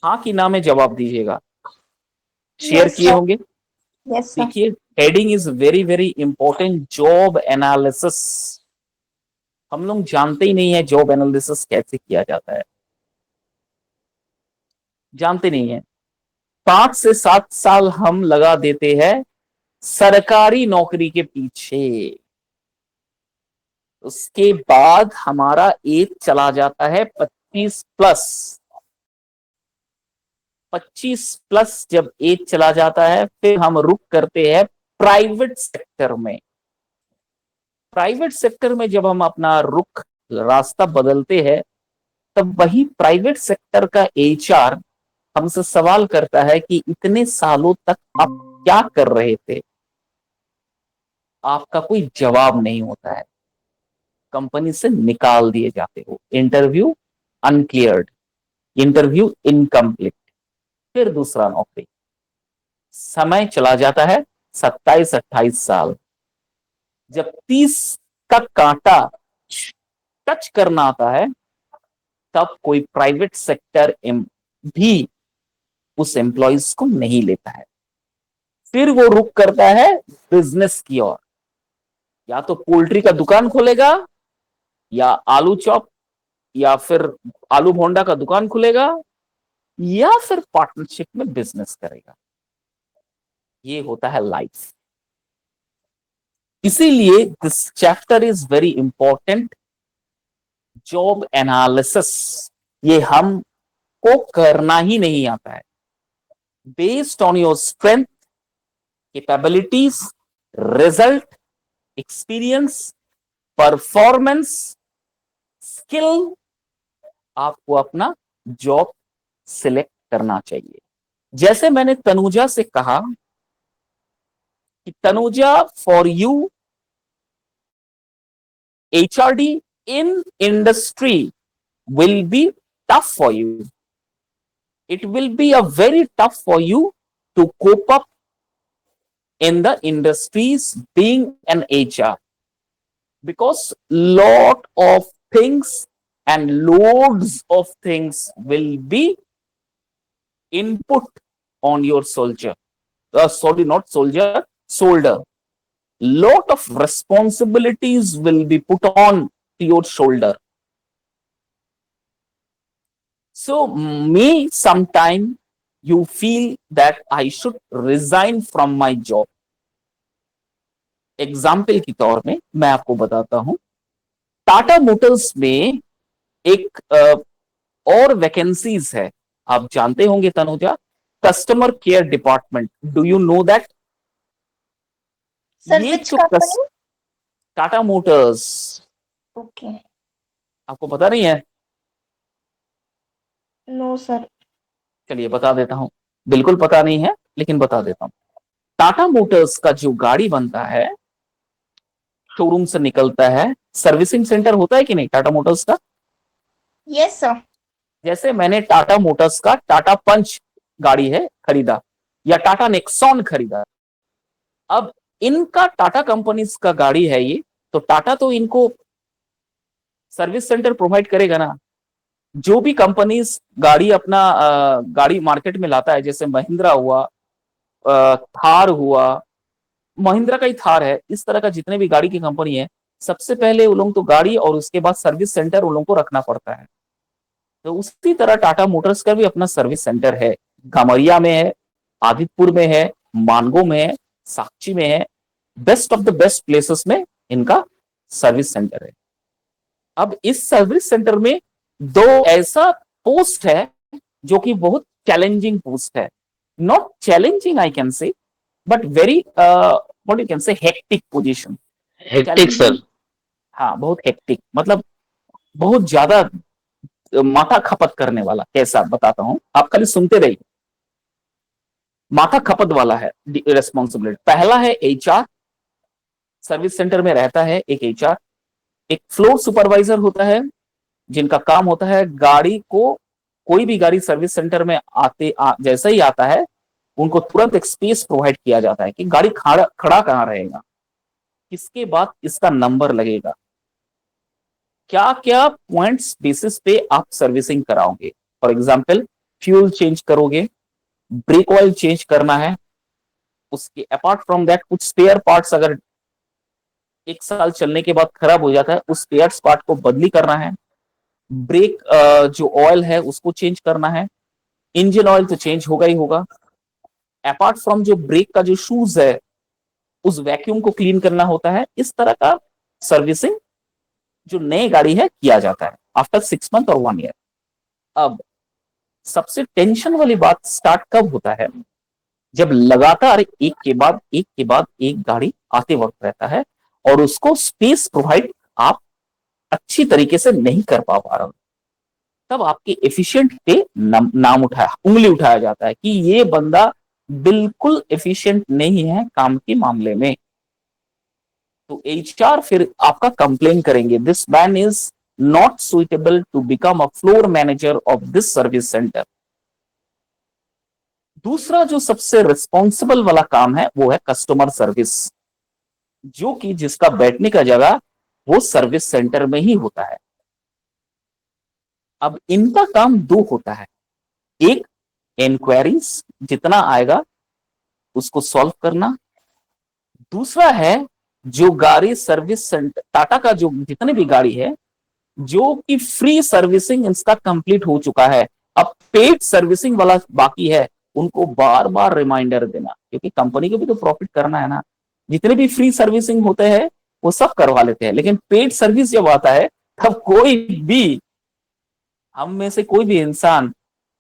हाँ कि ना में जवाब दीजिएगा। शेयर यस किए सर। होंगे। Yes sir. देखिए, heading is very very important, job analysis. हम लोग जानते ही नहीं है जॉब एनालिसिस कैसे किया जाता है, जानते नहीं है। 5 से 7 साल हम लगा देते हैं सरकारी नौकरी के पीछे, उसके बाद हमारा एज चला जाता है 25 प्लस। 25 प्लस जब एज चला जाता है, फिर हम रुक करते हैं प्राइवेट सेक्टर में। प्राइवेट सेक्टर में जब हम अपना रुख रास्ता बदलते हैं, तब वही प्राइवेट सेक्टर का एचआर हमसे सवाल करता है कि इतने सालों तक आप क्या कर रहे थे। आपका कोई जवाब नहीं होता है, कंपनी से निकाल दिए जाते हो। इंटरव्यू अनक्लियर्ड, इंटरव्यू इनकम्प्लीट, फिर दूसरा नौकरी। समय चला जाता है 27-28 साल। जब 30 का कांटा टच करना आता है, तब कोई प्राइवेट सेक्टर भी उस एम्प्लॉयज को नहीं लेता है। फिर वो रुक करता है बिजनेस की ओर। या तो पोल्ट्री का दुकान खोलेगा, या आलू चॉप, या फिर आलू भोंडा का दुकान खुलेगा, या फिर पार्टनरशिप में बिजनेस करेगा। ये होता है लाइफ। इसीलिए this chapter is very important. Job analysis ये हमको करना ही नहीं आता है। Based on your strength, capabilities, result, experience, performance, skill, आपको अपना जॉब सिलेक्ट करना चाहिए। जैसे मैंने तनुजा से कहा कि Tanuja, for you HRD in industry will be tough for you. It will be a very tough for you to cope up in the industries being an HR, because lot of things and loads of things will be input on your soldier. Sorry, not soldier, shoulder. Lot of responsibilities will be put on your shoulder. So may sometime you feel that I should resign from my job. Example के तौर में मैं आपको बताता हूं, Tata Motors में एक और वैकेंसीज है, आप जानते होंगे Tanuja, customer care department. Do you know that? Sir ये विच जो कंपनी? टाटा मोटर्स, ओके, आपको पता नहीं है? No sir. चलिए बता देता हूं, बिल्कुल पता नहीं है लेकिन बता देता हूं। टाटा मोटर्स का जो गाड़ी बनता है, शोरूम से निकलता है, सर्विसिंग सेंटर होता है कि नहीं टाटा मोटर्स का? Yes sir. जैसे मैंने टाटा मोटर्स का टाटा पंच गाड़ी है खरीदा, या टाटा नेक्सॉन खरीदा, अब इनका टाटा कंपनीज का गाड़ी है ये, तो टाटा तो इनको सर्विस सेंटर प्रोवाइड करेगा ना। जो भी कंपनीज गाड़ी अपना गाड़ी मार्केट में लाता है, जैसे महिंद्रा हुआ, थार हुआ, महिंद्रा का ही थार है, इस तरह का जितने भी गाड़ी की कंपनी है, सबसे पहले उन लोगों तो गाड़ी और उसके बाद सर्विस सेंटर उन लोगों को रखना पड़ता है। तो उसी तरह टाटा मोटर्स का भी अपना सर्विस सेंटर है। गमरिया में है, आदितपुर में है, मानगो में है, साक्षी में है, best of the best places में इनका सर्विस सेंटर है। अब इस सर्विस सेंटर में दो ऐसा पोस्ट है जो कि बहुत चैलेंजिंग पोस्ट है। Not challenging I can say, but very what you can say hectic position. Hectic sir. हाँ, बहुत हेक्टिक, मतलब बहुत ज्यादा माथा खपत करने वाला। कैसा बताता हूं, आप खाली सुनते रहिए। माथा खपत वाला है रिस्पॉन्सिबिलिटी। पहला है एचआर, सर्विस सेंटर में रहता है एक एचआर। एक फ्लोर सुपरवाइजर होता है, जिनका काम होता है गाड़ी को, कोई भी गाड़ी सर्विस सेंटर में जैसे ही आता है, उनको तुरंत एक स्पेस प्रोवाइड किया जाता है कि गाड़ी खड़ा कहाँ रहेगा, किसके बाद इसका नंबर लगेगा, क्या क्या पॉइंट्स बेसिस पे आप सर्विसिंग कराओगे। फॉर एग्जाम्पल, फ्यूल चेंज करोगे, ब्रेक ऑयल चेंज करना है, उसके अपार्ट फ्रॉम दैट कुछ स्पेयर पार्ट्स अगर 1 साल चलने के बाद खराब हो जाता है, उस स्पेयर पार्ट को बदली करना है। ब्रेक जो ऑयल है उसको चेंज करना है। इंजन ऑयल तो चेंज होगा ही होगा। अपार्ट फ्रॉम जो ब्रेक का जो शूज है, उस वैक्यूम को क्लीन करना होता है। इस तरह का सर्विसिंग जो नई गाड़ी है किया जाता है आफ्टर 6 मंथ और 1 ईयर। अब सबसे टेंशन वाली बात स्टार्ट कब होता है, जब लगातार एक के बाद एक के बाद एक गाड़ी आते वक्त रहता है और उसको स्पेस प्रोवाइड आप अच्छी तरीके से नहीं कर पा रहे हो, तब आपके एफिशिएंट पे नाम उठाया, उंगली उठाया जाता है कि ये बंदा बिल्कुल एफिशिएंट नहीं है काम के मामले में। तो एचआर फिर आपका कंप्लेन करेंगे, this man is not suitable to become a floor manager of this service centre. दूसरा जो सबसे रिस्पॉन्सिबल वाला काम है वो है कस्टमर सर्विस, जो कि जिसका बैठने का जगह वो सर्विस सेंटर में ही होता है। अब इनका काम दो होता है, एक इंक्वायरीज जितना आएगा उसको सॉल्व करना, दूसरा है जो गाड़ी सर्विस सेंटर टाटा का जो जितने भी गाड़ी है जो कि फ्री सर्विसिंग इसका कंप्लीट हो चुका है, अब पेड सर्विसिंग वाला बाकी है, उनको बार बार रिमाइंडर देना, क्योंकि कंपनी को भी तो प्रॉफिट करना है ना। जितने भी फ्री सर्विसिंग होते हैं वो सब करवा लेते हैं, लेकिन पेड सर्विस जब आता है तब कोई भी हम में से कोई भी इंसान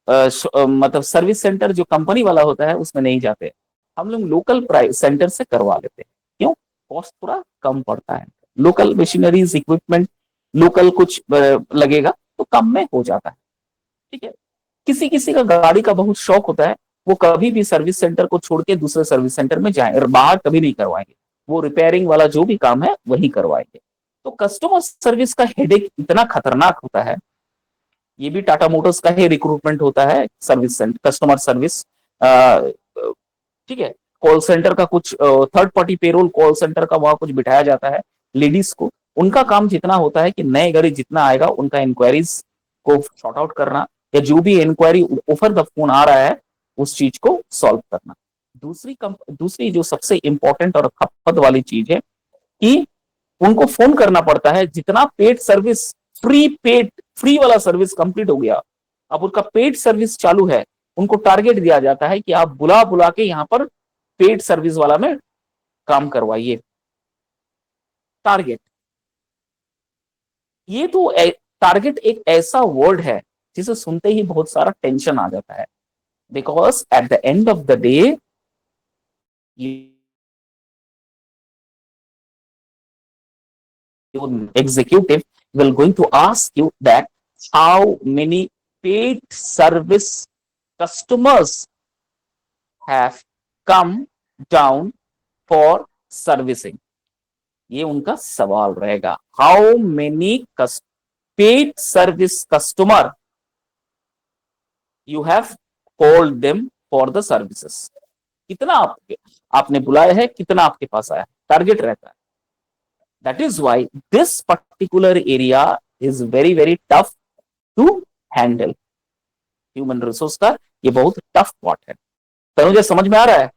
मतलब सर्विस सेंटर जो कंपनी वाला होता है उसमें नहीं जाते, हम लोग लोकल प्राइस सेंटर से करवा लेते हैं। क्यों? कॉस्ट थोड़ा कम पड़ता है, लोकल मशीनरीज इक्विपमेंट लोकल कुछ लगेगा तो कम में हो जाता है। ठीक है, किसी किसी का गाड़ी का बहुत शौक होता है, वो कभी भी सर्विस सेंटर को छोड़ के दूसरे सर्विस सेंटर में जाए और बाहर कभी नहीं करवाएंगे, वो रिपेयरिंग वाला जो भी काम है वही करवाएंगे। तो कस्टमर सर्विस का हेडेक इतना खतरनाक होता है, ये भी टाटा मोटर्स का ही रिक्रूटमेंट होता है सर्विस सेंटर कस्टमर सर्विस। ठीक है, कॉल सेंटर का कुछ third party payroll call centre का वहां कुछ बिठाया जाता है लेडीज को, उनका काम जितना होता है कि नए गाड़ी जितना आएगा उनका इंक्वायरीज को शॉर्ट आउट करना, या जो भी इंक्वायरी ओवर द फोन आ रहा है उस चीज को सॉल्व करना। दूसरी जो सबसे इंपॉर्टेंट और खपत वाली चीज है कि उनको फोन करना पड़ता है, जितना पेड सर्विस फ्री वाला सर्विस कंप्लीट हो गया, अब उनका पेड सर्विस चालू है, उनको टारगेट दिया जाता है कि आप बुला बुला के यहां पर पेड सर्विस वाला में काम करवाइए। टारगेट, ये तो टारगेट एक ऐसा वर्ड है जिसे सुनते ही बहुत सारा टेंशन आ जाता है, because at the end of the day your executive will going to ask you that how many paid service customers have come down for servicing, ये उनका सवाल रहेगा, how many paid service customer you have called them for the services, कितना आपने बुलाया है, कितना आपके पास आया, टारगेट रहता है। That is why this particular area is very very tough to handle. Human resource का ये बहुत टफ पार्ट है। तनुजा समझ में आ रहा है?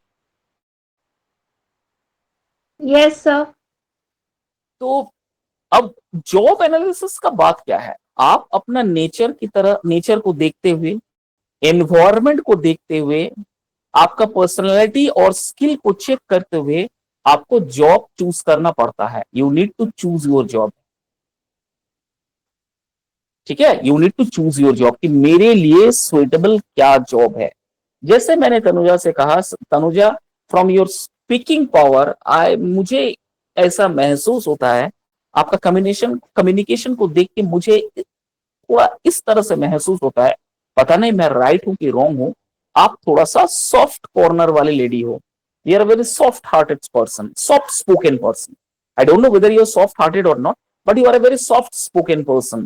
Yes sir. तो अब जॉब एनालिसिस का बात क्या है, आप अपना नेचर को देखते हुए, एनवायरमेंट को देखते हुए, आपका पर्सनालिटी और स्किल को चेक करते हुए आपको जॉब चूज करना पड़ता है। You need to choose your job. ठीक है, you need to choose your job कि मेरे लिए सुइटेबल क्या जॉब है। जैसे मैंने तनुजा से कहा, Tanuja from your speaking power मुझे ऐसा महसूस होता है, आपका कम्युनिकेशन को देख के मुझे थोड़ा इस तरह से महसूस होता है, पता नहीं मैं राइट हूं कि रॉन्ग हूं, आप थोड़ा सा सॉफ्ट कॉर्नर वाली लेडी हो। You are a very soft-hearted person, soft-spoken person. I don't know whether you're soft-hearted or not, but you are a very soft-spoken person.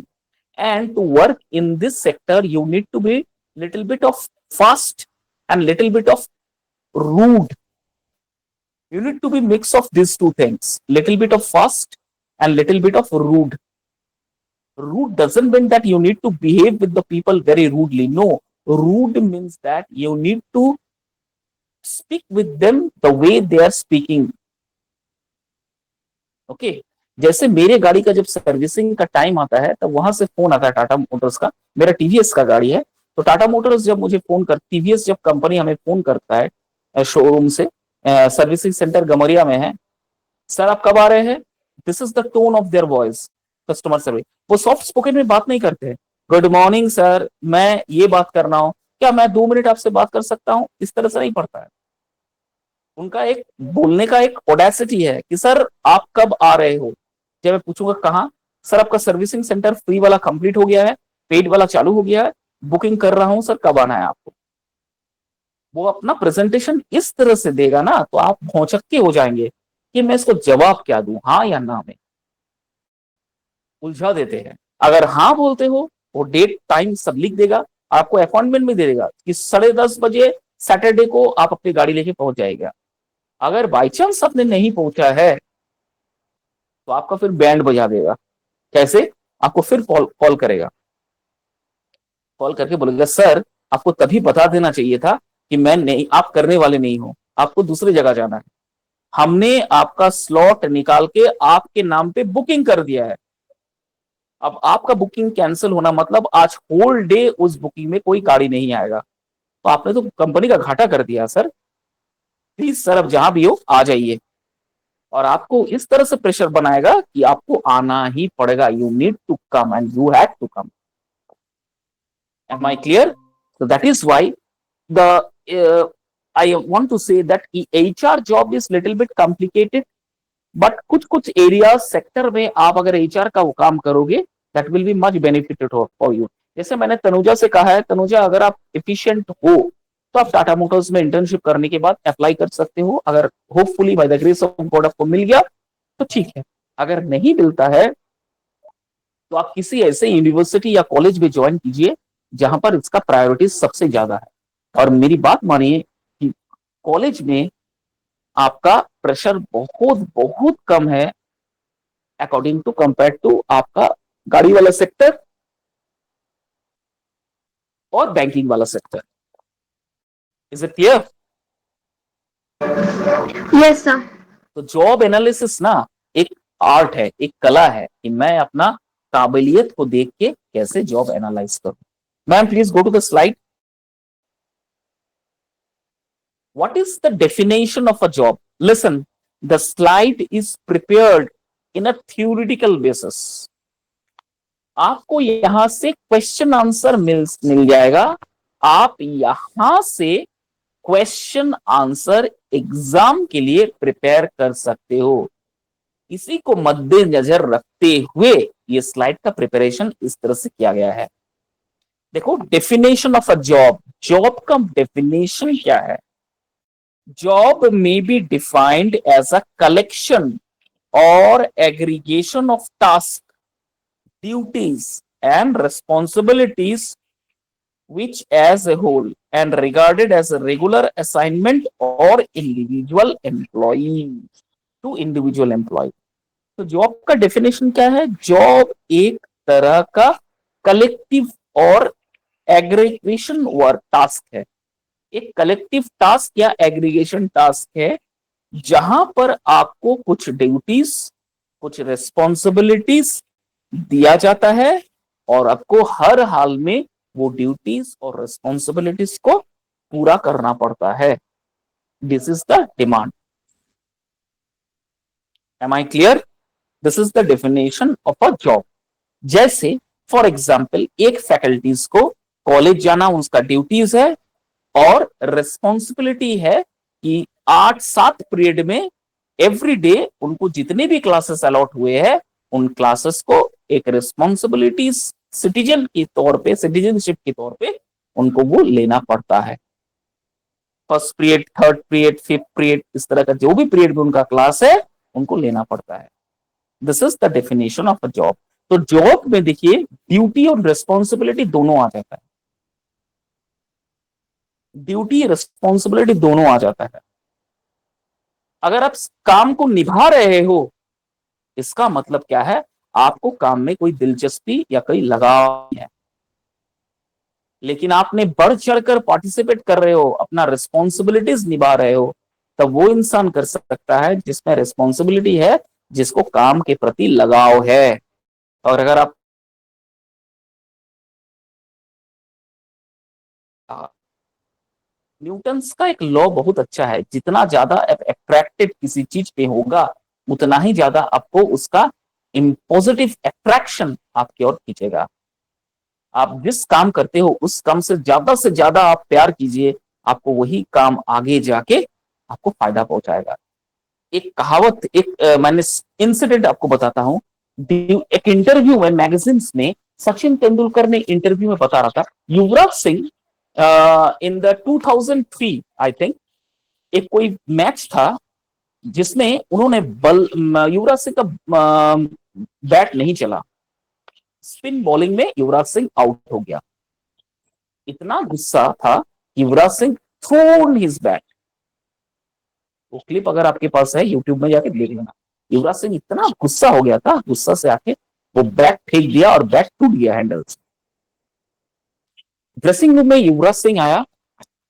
And to work in this sector, you need to be little bit of fast and little bit of rude. You need to be mix of these two things, little bit of fast and little bit of rude. Rude doesn't mean that you need to behave with the people very rudely. No, rude means that you need to speak with them the way they are speaking. Okay, जैसे मेरे गाड़ी का जब servicing का time आता है तब वहां से फोन आता है टाटा मोटर्स का, मेरा टीवीएस का गाड़ी है, तो टाटा मोटर्स जब मुझे फोन कर टीवीएस जब कंपनी हमें फोन करता है शोरूम से, सर्विसिंग सेंटर गमरिया में है, सर आप कब आ रहे हैं, this is the tone of their voice, customer service. वो सॉफ्ट स्पोकन में बात नहीं करते हैं, गुड मॉर्निंग सर, मैं ये बात कर रहा हूँ, क्या मैं 2 मिनट आपसे बात कर सकता हूँ? इस तरह से नहीं पढ़ता है। उनका एक बोलने का एक ओडेसिटी है कि सर आप कब आ रहे हो। जब मैं पूछूंगा कहाँ, सर आपका सर्विसिंग सेंटर फ्री वाला कंप्लीट हो गया है, पेड वाला चालू हो गया है, बुकिंग कर रहा हूँ सर, कब आना है आपको। वो अपना प्रेजेंटेशन इस तरह से देगा ना, तो आप भौचक्के हो जाएंगे कि मैं इसको जवाब क्या दूं, हाँ या ना में। उलझा देते हैं। अगर हाँ बोलते हो, वो डेट टाइम सब लिख देगा, आपको अपॉइंटमेंट भी दे देगा कि 10:30 बजे सैटरडे को आप अपनी गाड़ी लेके पहुंच जाएगा। अगर बाई चांस आपने नहीं पहुंचा है, तो आपका फिर बैंड बजा देगा। कैसे? आपको फिर कॉल कॉल करेगा, कॉल करके बोलेगा सर आपको तभी बता देना चाहिए था कि मैं नहीं, आप करने वाले नहीं हो, आपको दूसरी जगह जाना है। हमने आपका स्लॉट निकाल के आपके नाम पे बुकिंग कर दिया है। अब आपका बुकिंग कैंसिल होना मतलब आज होल डे उस बुकिंग में कोई गाड़ी नहीं आएगा, तो आपने तो कंपनी का घाटा कर दिया सर। प्लीज सर अब जहां भी हो आ जाइए। और आपको इस तरह से प्रेशर बनाएगा कि आपको आना ही पड़ेगा, you need to come and you had to come. Am I clear? So that is why the I want to say that HR job is little bit complicated, but कुछ कुछ एरिया सेक्टर में आप अगर HR का वो काम करोगे, that will be much benefited for you। जैसे मैंने तनुजा से कहा है, तनुजा अगर आप एफिशिएंट हो तो आप टाटा मोटर्स में इंटर्नशिप करने के बाद अप्लाई कर सकते हो। अगर hopefully by the grace of God आपको मिल गया तो ठीक है, अगर नहीं मिलता है तो आप किसी ऐसे यूनिवर्सिटी या कॉलेज में ज्वाइन कीजिए जहां पर इसका प्रायोरिटी सबसे ज्यादा है। और मेरी बात मानिए कि कॉलेज में आपका प्रेशर बहुत बहुत कम है अकॉर्डिंग टू कंपेयर टू आपका गाड़ी वाला सेक्टर और बैंकिंग वाला sector. Is it clear? Yes sir. तो जॉब एनालिसिस ना एक आर्ट है, एक कला है कि मैं अपना काबिलियत को देख के कैसे जॉब एनालाइज करूं। Ma'am please go to the slide. What is the definition of a job? Listen, the slide is prepared in a theoretical basis. आपको यहां से क्वेश्चन आंसर मिल जाएगा। आप यहां से क्वेश्चन आंसर एग्जाम के लिए प्रिपेयर कर सकते हो। इसी को मद्देनजर रखते हुए ये स्लाइड का प्रिपरेशन इस तरह से किया गया है। देखो definition of a job, job का डेफिनेशन क्या है? Job may be defined as a collection or aggregation of tasks, duties, and responsibilities which as a whole and regarded as a regular assignment or individual employee to individual employee। तो job का definition क्या है? Job एक तरह का collective और aggregation work task है। एक कलेक्टिव टास्क या एग्रीगेशन टास्क है जहां पर आपको कुछ ड्यूटीज, कुछ रिस्पॉन्सिबिलिटीज दिया जाता है और आपको हर हाल में वो ड्यूटीज और रिस्पॉन्सिबिलिटीज को पूरा करना पड़ता है। This is the demand. Am I clear? This is the definition of a job. जैसे फॉर एग्जाम्पल एक फैकल्टीज को कॉलेज जाना उसका ड्यूटीज है और रिस्पॉन्सिबिलिटी है कि 8-7 पीरियड में एवरी डे उनको जितने भी क्लासेस अलॉट हुए हैं उन क्लासेस को एक रिस्पॉन्सिबिलिटी सिटीजन के तौर पे, सिटीजनशिप के तौर पे उनको वो लेना पड़ता है। First period, third period, fifth period, इस तरह का जो भी पीरियड में उनका क्लास है उनको लेना पड़ता है। This is the definition of a job. तो जॉब में देखिए ड्यूटी और रिस्पॉन्सिबिलिटी दोनों आ जाता है, ड्यूटी रिस्पॉन्सिबिलिटी दोनों आ जाता है। अगर आप काम को निभा रहे हो इसका मतलब क्या है? आपको काम में कोई दिलचस्पी या कोई लगाव नहीं है, लेकिन आपने बढ़ चढ़कर पार्टिसिपेट कर रहे हो, अपना रिस्पॉन्सिबिलिटीज निभा रहे हो, तब वो इंसान कर सकता है जिसमें रिस्पॉन्सिबिलिटी है, जिसको काम के प्रति लगाव है। और अगर आप न्यूटन्स का एक लॉ बहुत अच्छा है, जितना ज्यादा अट्रैक्टेड किसी चीज पे होगा उतना ही ज्यादा आपको उसका पॉजिटिव अट्रैक्शन आपकी ओर खींचेगा। आप जिस काम करते हो उस काम से ज्यादा आप प्यार कीजिए, आपको वही काम आगे जाके आपको फायदा पहुंचाएगा। एक कहावत, मैंने इंसिडेंट आपको बताता हूँ। एक इंटरव्यू में मैगजीन्स में सचिन तेंदुलकर ने इंटरव्यू में बता रहा था, Yuvraj Singh in the 2003 I think एक कोई मैच था जिसमें उन्होंने युवराज सिंह का बैट नहीं चला, स्पिन बॉलिंग में युवराज सिंह आउट हो गया। इतना गुस्सा था Yuvraj Singh throne his bat. वो क्लिप अगर आपके पास है यूट्यूब में जाके देख लेना। युवराज सिंह इतना गुस्सा हो गया था, गुस्सा से आके वो बैट फेंक दिया और बैट टूट गया हैंडल से। ड्रेसिंग रूम में युवराज सिंह आया,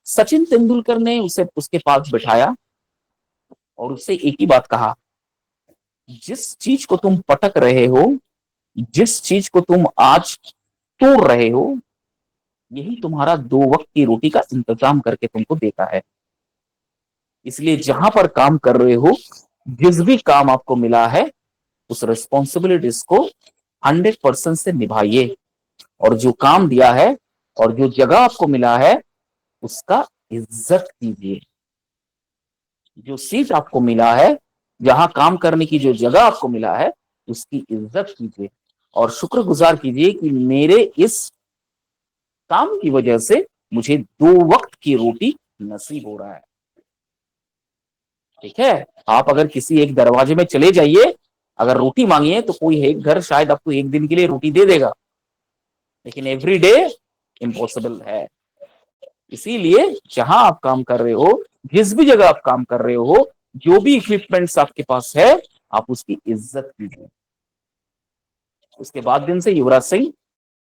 सचिन तेंदुलकर ने उसे उसके पास बिठाया और उससे एक ही बात कहा, जिस चीज को तुम पटक रहे हो, जिस चीज को तुम आज तोड़ रहे हो, यही तुम्हारा 2 वक्त की रोटी का इंतजाम करके तुमको देता है। इसलिए जहां पर काम कर रहे हो, जिस भी काम आपको मिला है, उस रिस्पॉन्सिबिलिटीज को 100% से निभाइए, और जो काम दिया है और जो जगह आपको मिला है उसका इज्जत कीजिए। जो सीट आपको मिला है, जहां काम करने की जो जगह आपको मिला है, उसकी इज्जत कीजिए और शुक्रगुजार कीजिए कि मेरे इस काम की वजह से मुझे 2 वक्त की रोटी नसीब हो रहा है। ठीक है, आप अगर किसी एक दरवाजे में चले जाइए, अगर रोटी मांगिए तो कोई एक घर शायद आपको एक दिन के लिए रोटी दे देगा, लेकिन एवरी डे इम्पॉसिबल है। इसीलिए जहां आप काम कर रहे हो, जिस भी जगह आप काम कर रहे हो, जो भी इक्विपमेंट्स आपके पास है, आप उसकी इज्जत कीजिए। उसके बाद दिन से युवराज सिंह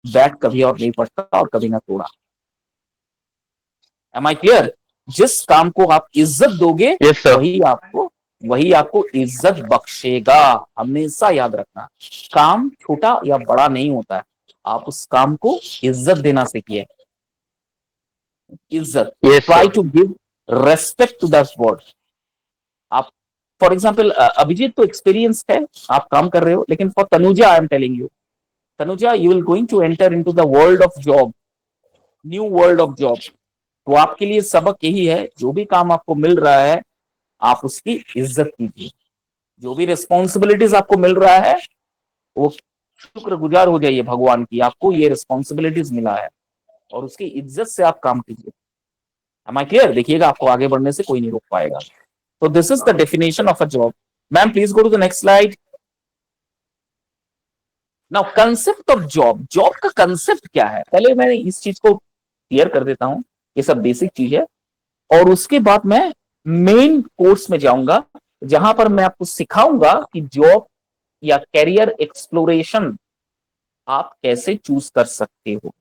बैट कभी और नहीं पटका और कभी ना तोड़ा। Am I clear? जिस काम को आप इज्जत दोगे, यस सर। वही आपको इज्जत बख्शेगा। हमेशा याद रखना, काम छोटा या बड़ा नहीं होता है, आप उस काम को इज्जत देना सीखिए। इज्जत, yes try sir. To give respect to that word. आप फॉर एग्जाम्पल, अभिजीत तो एक्सपीरियंस है, आप काम कर रहे हो, लेकिन for Tanuja I am telling you, Tanuja you will going to enter into the world of job, new world of job. तो आपके लिए सबक यही है, जो भी काम आपको मिल रहा है आप उसकी इज्जत कीजिए। जो भी रिस्पॉन्सिबिलिटीज आपको मिल रहा है, वो शुक्रगुजार हो जाइए भगवान की, आपको ये रिस्पॉन्सिबिलिटीज मिला है, और उसकी इज्जत से आप काम कीजिए। Am I clear? देखिएगा, आपको आगे बढ़ने से कोई नहीं रोक पाएगा। तो this is the definition of a job. Ma'am please go to the next slide. Now concept of job, job का कंसेप्ट क्या है, पहले मैं इस चीज को क्लियर कर देता हूं। ये सब बेसिक चीज है, और उसके बाद मैं मेन कोर्स में जाऊंगा, जहां पर मैं आपको सिखाऊंगा कि जॉब या कैरियर एक्सप्लोरेशन आप कैसे चूज कर सकते हो।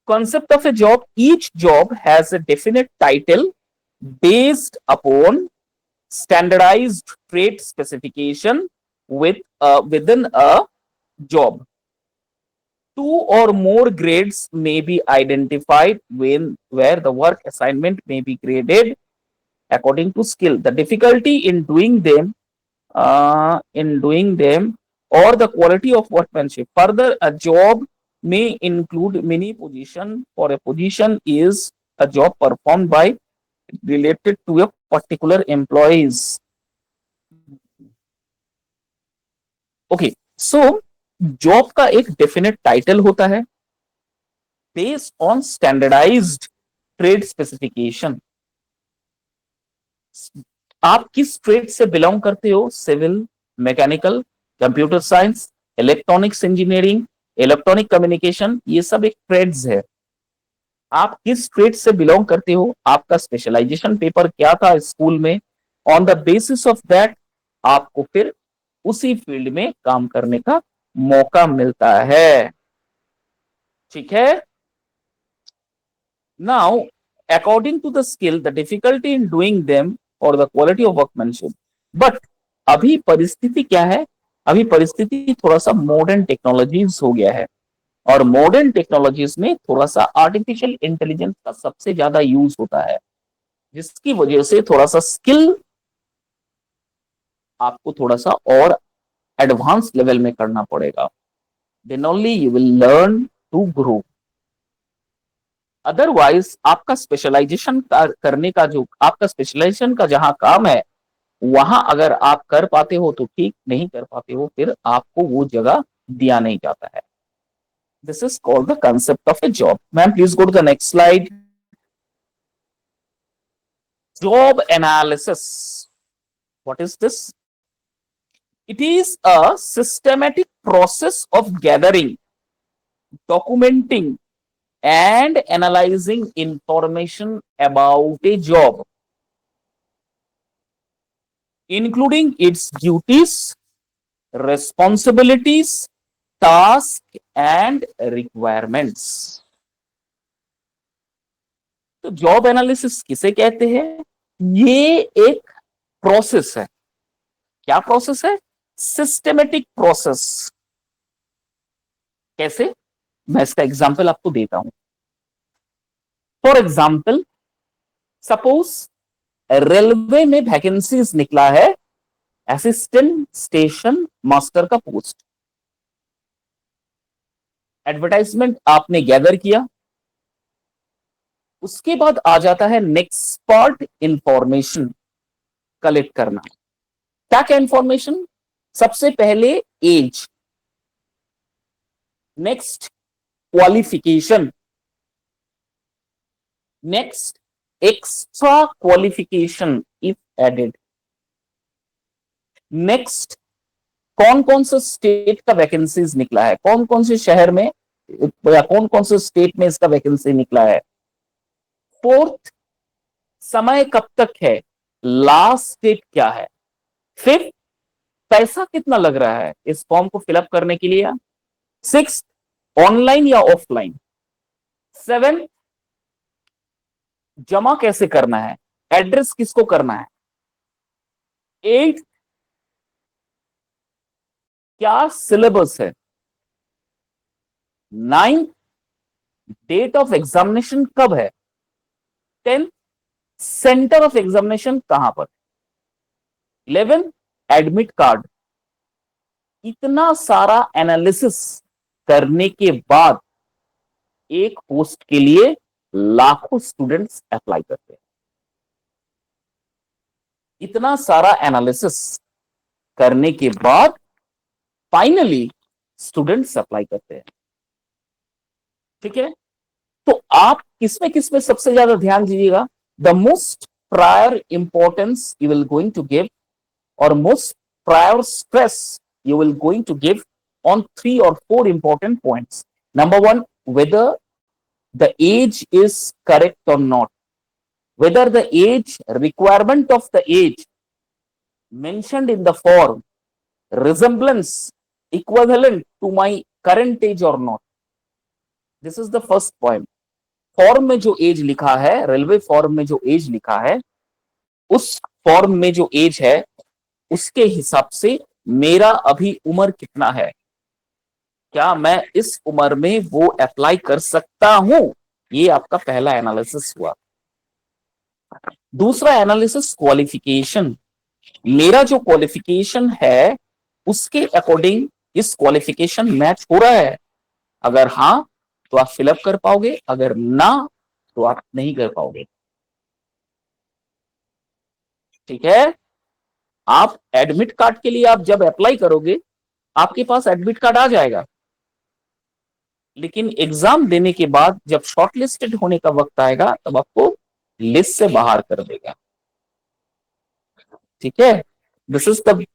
Concept of a job: each job has a definite title based upon standardized trade specification within a job. Two or more grades may be identified where the work assignment may be graded according to skill, the difficulty in doing them, or the quality of workmanship. Further, a job may include many positions. For a position is a job performed by related to a particular employees. Okay, so job का एक definite title होता है based on standardised trade specification. आप किस trade से belong करते हो, civil, mechanical, computer science, electronics engineering, electronic communication, ये सब एक ट्रेड्स है। आप किस ट्रेड से बिलोंग करते हो, आपका स्पेशलाइजेशन पेपर क्या था स्कूल में, on the basis of that आपको फिर उसी फील्ड में काम करने का मौका मिलता है। ठीक है, now according to the skill, the difficulty in doing them और the quality of workmanship. But अभी परिस्थिति क्या है, अभी परिस्थिति थोड़ा सा मॉडर्न टेक्नोलॉजीज हो गया है, और मॉडर्न टेक्नोलॉजीज में थोड़ा सा आर्टिफिशियल इंटेलिजेंस का सबसे ज्यादा यूज होता है, जिसकी वजह से थोड़ा सा स्किल आपको थोड़ा सा और एडवांस लेवल में करना पड़ेगा। Then only you will learn to grow. Otherwise आपका स्पेशलाइजेशन करने का जो आपका स्पेशलाइजेशन का जहां काम है वहां अगर आप कर पाते हो तो ठीक, नहीं कर पाते हो फिर आपको वो जगह दिया नहीं जाता है। This is called the concept of a job. Ma'am please go to the next slide. Job analysis, what is this? It is a systematic process of gathering, documenting and analyzing information about a job, including its duties, responsibilities, tasks and requirements. तो job analysis किसे कहते हैं? ये एक process है। क्या process है? Systematic process. कैसे? मैं इसका एग्जांपल आपको देता हूं। फॉर एग्जांपल, सपोज रेलवे में वैकेंसीज निकला है असिस्टेंट स्टेशन मास्टर का पोस्ट। एडवर्टाइजमेंट आपने गैदर किया, उसके बाद आ जाता है नेक्स्ट पार्ट, इंफॉर्मेशन कलेक्ट करना। क्या क्या इंफॉर्मेशन? सबसे पहले age, next qualification, next extra qualification if added, next कौन कौन से स्टेट का वैकेंसीज निकला है, कौन कौन से शहर में या कौन कौन से स्टेट में इसका वैकेंसी निकला है। फोर्थ, समय कब तक है, लास्ट डेट क्या है। फिफ्थ, पैसा कितना लग रहा है इस फॉर्म को फिलअप करने के लिए। सिक्स, ऑनलाइन या ऑफलाइन। सेवन, जमा कैसे करना है, एड्रेस किसको करना है। एट, क्या सिलेबस है। नाइन्थ, डेट ऑफ एग्जामिनेशन कब है। 10th, सेंटर ऑफ एग्जामिनेशन कहां पर। 11th, admit card. इतना सारा एनालिसिस करने के बाद एक पोस्ट के लिए लाखों स्टूडेंट्स अप्लाई करते हैं। इतना सारा एनालिसिस करने के बाद फाइनली स्टूडेंट्स अप्लाई करते हैं। ठीक है, तो आप किसमें सबसे ज्यादा ध्यान दीजिएगा। The most prior importance you will going to give और most prior stress you will going to give on 3 or 4 important points. Number 1, whether the age is correct or not, whether the age requirement of the age mentioned in the form resemblance equivalent to my current age or not. This is the first point. Form में जो as लिखा है, railway form में जो as लिखा है, उस form में जो एज है उसके हिसाब से मेरा अभी उम्र कितना है, क्या मैं इस उम्र में वो अप्लाई कर सकता हूं। ये आपका पहला एनालिसिस हुआ। दूसरा एनालिसिस क्वालिफिकेशन। मेरा जो क्वालिफिकेशन है उसके अकॉर्डिंग इस क्वालिफिकेशन मैच हो रहा है। अगर हां तो आप फिलअप कर पाओगे, अगर ना तो आप नहीं कर पाओगे। ठीक है, आप एडमिट कार्ड के लिए आप जब अप्लाई करोगे आपके पास एडमिट कार्ड आ जाएगा, लेकिन एग्जाम देने के बाद जब शॉर्टलिस्टेड होने का वक्त आएगा तब आपको लिस्ट से बाहर कर देगा। ठीक है, this is the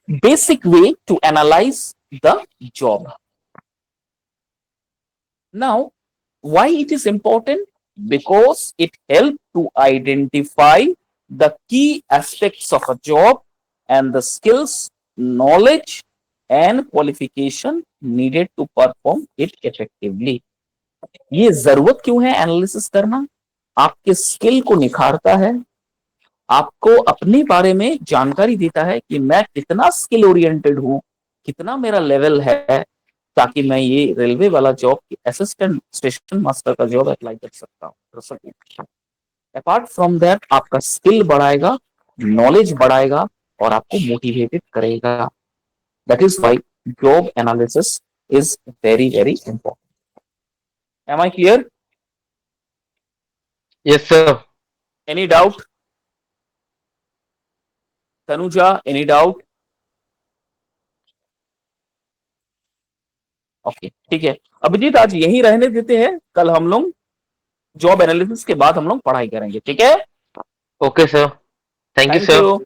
basic way to analyse the job. Now why it is important? Because it helps to identify the key aspects of a job and the skills, knowledge and qualification needed to perform it effectively. ये जरूरत क्यों है analysis करना? आपके skill को निखारता है, आपको अपने बारे में जानकारी देता है कि मैं कितना स्किल ओरिएंटेड हूं, कितना मेरा लेवल है, ताकि मैं ये रेलवे वाला जॉब, असिस्टेंट स्टेशन मास्टर का जॉब अप्लाई कर सकूं। अपार्ट फ्रॉम दैट आपका स्किल बढ़ाएगा, नॉलेज बढ़ाएगा और आपको मोटिवेटेड करेगा। That is why job analysis is very, very important. Am I clear? Yes, sir. Any doubt? Tanuja, any doubt? Okay, ठीक है। अभिजीत, आज यही रहने देते हैं, कल हम लोग जॉब एनालिसिस के बाद हम लोग पढ़ाई करेंगे, ठीक है? Okay, sir. Thank you, thank sir. You.